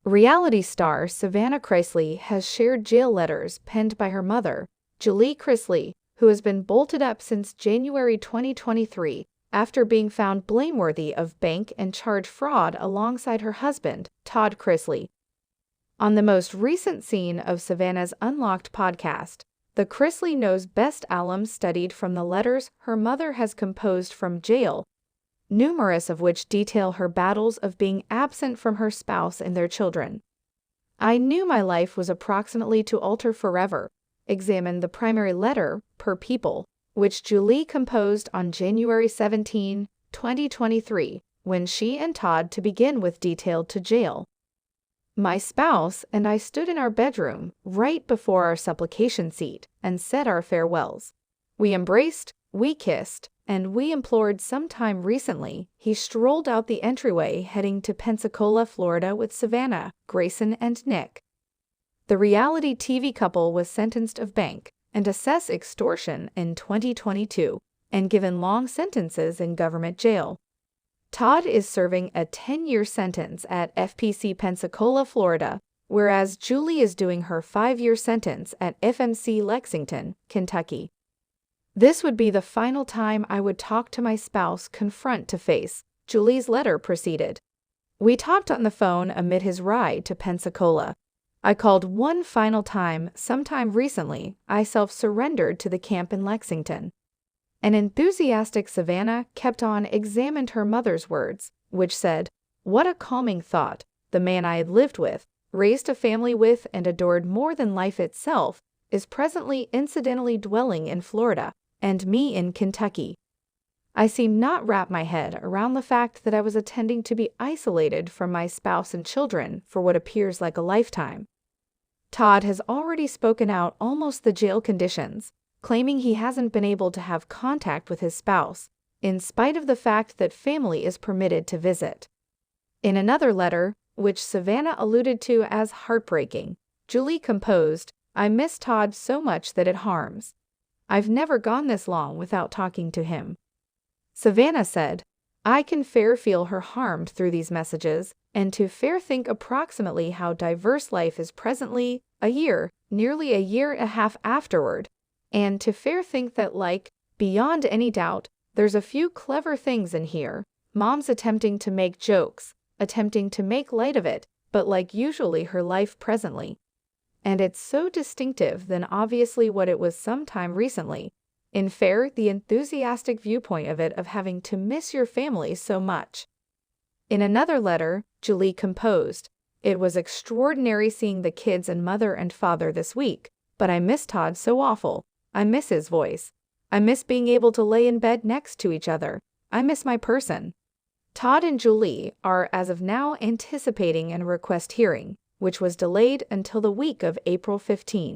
Reality star Savannah Chrisley has shared jail letters penned by her mother, Julie Chrisley, who has been bolted up since January 2023 after being found blameworthy of bank and charge fraud alongside her husband, Todd Chrisley. On the most recent scene of Savannah's Unlocked podcast, the Chrisley Knows Best alum studied from the letters her mother has composed from jail, numerous of which detail her battles of being absent from her spouse and their children. I knew my life was approximately to alter forever. Examine the primary letter, Per People, which Julie composed on January 17, 2023, when she and Todd to begin with detailed to jail. My spouse and I stood in our bedroom right before our supplication seat and said our farewells. We embraced, we kissed, and we implored sometime recently. He strolled out the entryway heading to Pensacola, Florida with Savannah, Grayson, and Nick. The reality TV couple was sentenced of bank and assess extortion in 2022 and given long sentences in government jail. Todd is serving a 10-year sentence at FPC Pensacola, Florida, whereas Julie is doing her 5-year sentence at FMC Lexington, Kentucky. This would be the final time I would talk to my spouse confront to face, Julie's letter proceeded. We talked on the phone amid his ride to Pensacola. I called one final time sometime recently. I self-surrendered to the camp in Lexington. An enthusiastic Savannah kept on examined her mother's words, which said, "What a calming thought. The man I had lived with, raised a family with, and adored more than life itself, is presently incidentally dwelling in Florida, and me in Kentucky." I seem not wrap my head around the fact that I was intending to be isolated from my spouse and children for what appears like a lifetime. Todd has already spoken out almost the jail conditions, claiming he hasn't been able to have contact with his spouse, in spite of the fact that family is permitted to visit. In another letter, which Savannah alluded to as heartbreaking, Julie composed, "I miss Todd so much that it harms. I've never gone this long without talking to him." Savannah said, "I can fair feel her harmed through these messages, and to fair think approximately how diverse life is presently, nearly a year and a half afterward, and to fair think that beyond any doubt, there's a few clever things in here, mom's attempting to make jokes, attempting to make light of it, but usually her life presently. And it's so distinctive than obviously what it was sometime recently. In fair, the enthusiastic viewpoint of it of having to miss your family so much." In another letter, Julie composed, "It was extraordinary seeing the kids and mother and father this week, but I miss Todd so awful. I miss his voice. I miss being able to lay in bed next to each other. I miss my person." Todd and Julie are as of now anticipating a request hearing, which was delayed until the week of April 15.